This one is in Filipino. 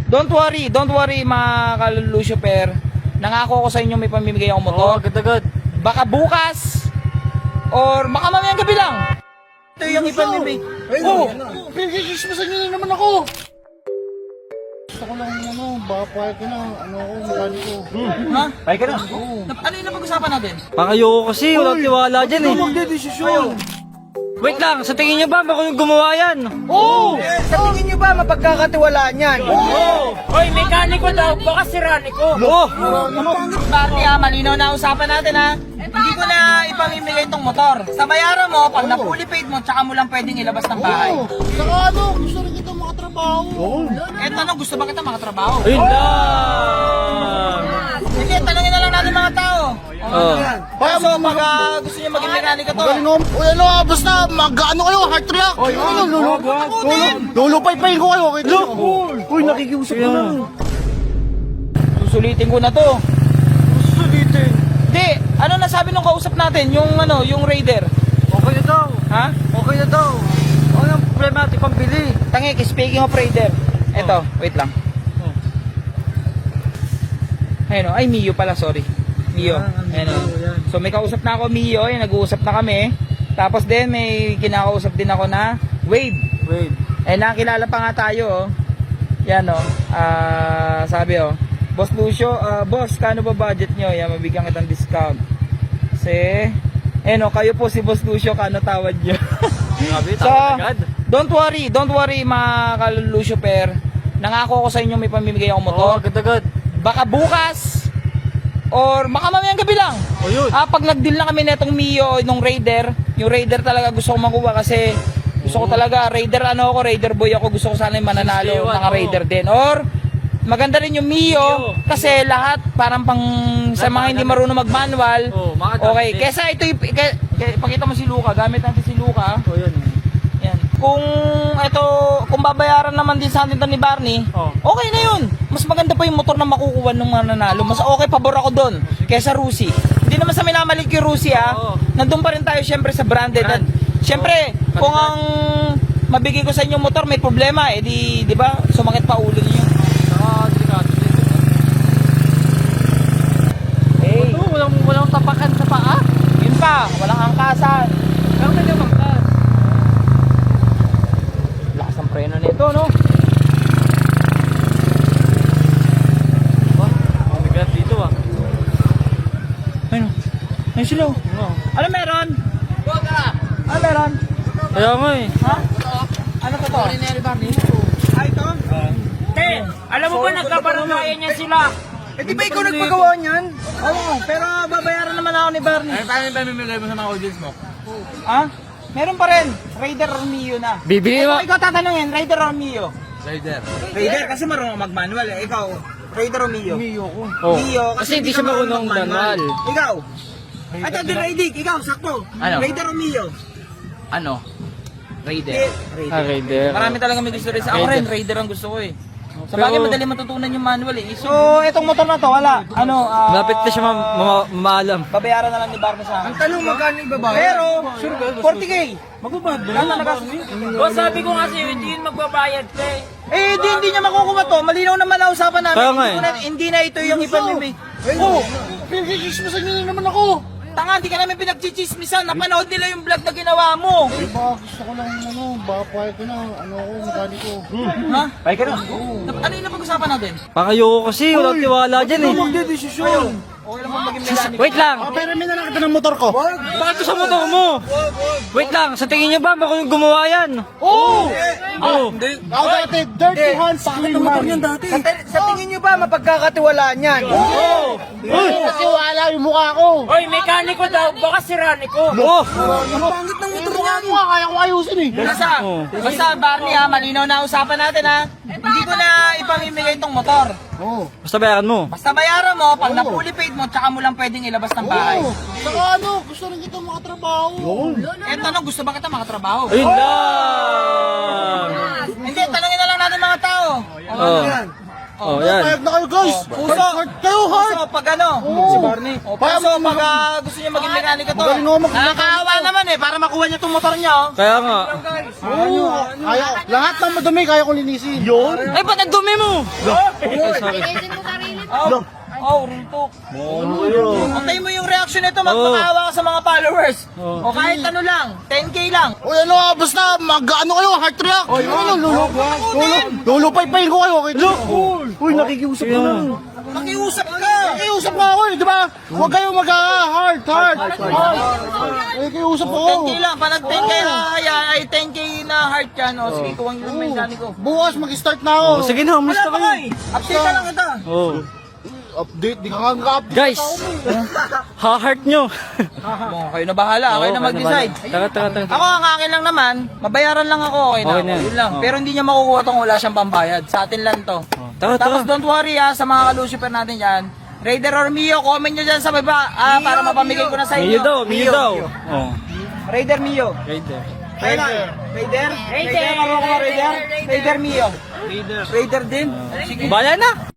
Don't worry mga kalulusyper. Nangako ko sa inyo may pamimigay akong motor. Agad-agad. Baka bukas or baka mamayang gabi lang. Ito yung ipamimigay. Oh, Pinag-ismasan nyo na naman ako. Gusto ko lang baka pahal ko na, mekaniko. ha? Ay ka na. Ano yung napag-usapan natin? Pakayo ko kasi, walang tiwala dyan eh. Magdedesisyon. Wait lang, sa tingin niyo ba ako yung gumawa yan? Oo! Sa tingin nyo ba mapagkakatiwalaan yan? Hoy, mekaniko daw, baka sirani ko. Oo! Barney ha, malinaw na usapan natin ha. Hindi ko na ipamimigay itong motor. Sa bayaran mo, pag na-fully paid mo, tsaka mo lang pwedeng ilabas ng bahay. Saka gusto rin kita makatrabaho. Eh, tanong, gusto ba kita makatrabaho? Ayun lang! Hindi, tanongin na lang natin mga tao. Oh. So, pag gusto nyo maging mekaniko to, Magaling ako. Basta mag-ano kayo, heart react. Lulupay-payin ko kayo. Uy, nakikiusap ko na. susulitin ko na to. Sulitin. Hindi, ano nasabi nung kausap natin? Yung Raider. Okay na daw. Ha? Okay na daw. Ano yung problema natin pambili? Tangik, speaking of Raider. Eto, wait lang. Ayun o, ay Mio pala, sorry. Mio. Ayun o. So may kausap na ako Mio, ay nag-uusap na kami. Tapos din may kinakausap din ako na Wave. Wait. Eh nakilala pa nga tayo oh. Yan oh. Sabi oh, Boss Lucio, boss, kano ba budget nyo? Yan, mabigyan kitang discount. Kasi, oh, kayo po si Boss Lucio, kano tawad nyo? Grabe, So, tawag agad. don't worry mga kalulusyper. Nangako ko sa inyo may pamimigay akong Oo, motor. agad-agad. Baka bukas or baka mamayang gabi lang. O yun. Pag nag-deal na kami netong Mio, nung Raider, yung Raider talaga gusto ko makuha kasi gusto ko talaga, Raider boy ako, gusto ko sana yung mananalo, Stay one, mga Raider din. Or, maganda rin yung Mio, kasi lahat parang pang sa mga hindi marunong mag-manual. Okay, kesa ito, pakita mo si Luca, gamit natin si Luca. O yun. Yan. Kung babayaran naman din sa atin ni Barney, okay na yun. Mas maganda pa yung motor na makukuha ng mananalo. Mas okay, pabor ako doon kaysa Rusi. Hindi naman sa minamalit yung Rusi ha. Nandun pa rin tayo syempre sa branded. At, syempre, kung ang mabigay ko sa inyong motor may problema, eh di ba? Sumakit pa ulo niyo. Hey, Walang tapakan sa paa. yun pa, walang angkasan. Pero may lamang ka. Lakas ng preno nito, no? Ang bigat dito ah. Ayun, ayun sila. Oo. Ano meron? Ano meron? Kaya nga eh. Ha? Ano to? Ay, ito? Te, alam mo ba nagkabaranggayan niya sila? Eh, di ba ikaw nagpagawa niyan? Oo, pero babayaran naman ako ni Barney. Paano ba mamimigay mo sa mga audience mo? Ha? Meron pa rin. Raider or Mio na. Bibili mo. Ikaw tatanungin, Raider or Mio? Rider. Raider, kasi marunong mag-manual eh. Ikaw, Raider o Mio? Mio ko. Oh. Mio, Kasi hindi siya marunong manual. Ikaw? Ito, di Raidig. Ikaw, sakto. Ano? Raider o Mio? Ano? Raider. Ah, Raider. Marami talaga may gusto rin sa ako Raider. rin, Raider ang gusto ko eh. Sa Pero- bagay, madali matutunan yung manual eh. So, itong motor na to, wala. Malapit na siya maalam. Babayaran na lang ni Barney sa akin. Ang tanong magkano ibabayad? Pero, 40k. Magbabad ba? Ano nagastos? O sabi ko kasi, hindi yun magbabayad, te. Eh, hindi niya makukuha to. Malinaw naman na usapan namin. Kaya nga Hindi na ito yung ipamimigay. Oo! Pinag-ismasan nyo na naman ako. Tanga, hindi ka namin pinagchichismisan. Napanood nila yung vlog na ginawa mo. Baka gusto ko lang baka pahal ko na, mekaniko. Ha? Ay ka na. Ano yung napag-usapan natin? Pakayo ko kasi, walang tiwala dyan eh. Magdedesisyon. Okay lang maging mekaniko. Wait lang. Pero may na kita ng motor ko. Bakit to sa motor mo? Wait lang, sa tingin niyo ba ako yung gumawa yan? Oo! Oo. Ako dati, dirty hands, clean money. Sa tingin nyo ba mapagkakatiwalaan yan? Uy! Kasi wala yung mukha ko. Hoy, mekaniko daw, baka sirani ko. Oo. Ang pangit ng motor Mukha mo, kaya ko ayusin eh. Basta Barney ha, malinaw na usapan natin ha. Hindi ko na ipamimigay itong motor. Oo. Basta bayaran mo. Basta bayaran mo, pag na-fully paid mo, tsaka mo lang pwedeng ilabas ng bahay. Saka gusto rin kita makatrabaho. Eh, tanong, gusto ba kita makatrabaho? Ayun lang. Hindi, tanongin na lang natin mga tao. Oo. Oh, yan. Payag na kayo guys. Puso. Heart kayo, heart. Puso, pag ano? Si Barney. Puso, pag gusto niya maging mekaniko to. Magaling ako mag- Nakakaawa naman eh, para makuha niya itong motor niya, oh. Kaya nga. Oo. Kaya, lahat ng madumi kaya ko linisin. Yun. Ay, ba't ang dumi mo? Oh, rintok. Antay mo yung reaction nito, magpakaawa ka sa mga followers. O kahit ano lang, 10k lang. Uy, ano basta mag-ano kayo, heart react. Uy, lulupay-payin ko kayo. Uy, nakikiusap ko na. Makiusap ka. Nakikiusap nga ako di ba? Huwag kayo heart. Nakikiusap ako. 10k lang, pag nag 10k ay 10k na heart yan. O sige, kuha nyo lang may dani ko. Bukas mag-start na ako. Sige na, Wala musta pa kayo? kayo. Update ka lang kita. Oh. Update, di ka update. Guys, ha-heart nyo. Kayo na bahala, kayo na mag-decide. Tara. Ako, ang akin lang naman, mabayaran lang ako, okay na. Okay na. Yun lang. Pero hindi niya makukuha tong wala siyang pambayad. Sa atin lang to. Tara. Tapos don't worry sa mga kalusiper natin dyan. Raider or Mio, comment nyo dyan sa baba para mapamigay ko na sa inyo. Mio daw. Oh. Raider Mio. Raider. Raider? Raider, Raider Mio. Raider din? Sige. Bala na.